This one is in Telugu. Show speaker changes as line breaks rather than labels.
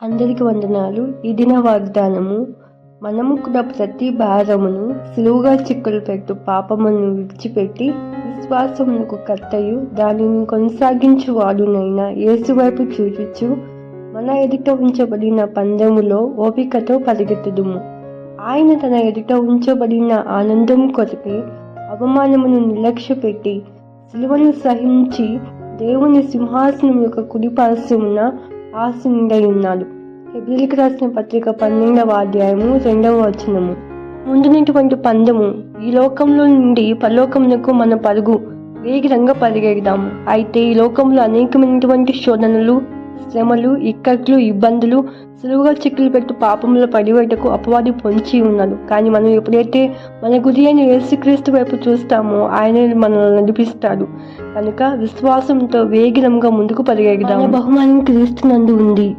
అందరికి వందనాలు. ఈ దిన వాగ్దానము, మనము కూడా ప్రతి భారమును సులువుగా చిక్కులు పెట్టు పాపమును విడిచిపెట్టి విశ్వాసమునకు కర్తయు దానిని కొనసాగించువాడునైన యేసు వైపు చూచుచు మన ఎదుట ఉంచబడిన పందెములో ఓపికతో పరిగెత్తుదుము. ఆయన తన ఎదుట ఉంచబడిన ఆనందం కొరకై అవమానమును నిర్లక్ష్య పెట్టి సిలువను సహించి దేవుని సింహాసనం యొక్క కుడిపార్శ్వమున ఆసీనుడై ఉన్నాడు. హెబ్రీయులకు రాసిన పత్రిక 12వ అధ్యాయము 2వ వచనము. ముందునటువంటి పందెము, ఈ లోకంలో నుండి పరలోకమునకు మన పరుగు వేగంగా పరిగెడదాము. అయితే ఈ లోకంలో అనేకమైనటువంటి శోధనలు, శ్రమలు, ఇక్కట్లు, ఇబ్బందులు, సులువుగా చిక్కులు పెట్టు పాపంలో పడివేటకు అపవాది పొంచి ఉన్నాడు. కానీ మనం ఎప్పుడైతే మన గురి అయిన యేసుక్రీస్తు వైపు చూస్తామో ఆయన మనల్ని నడిపిస్తాడు. కనుక విశ్వాసంతో వేగంగా ముందుకు పరిగెడదాము. బహుమానం క్రీస్తునందు ఉంది.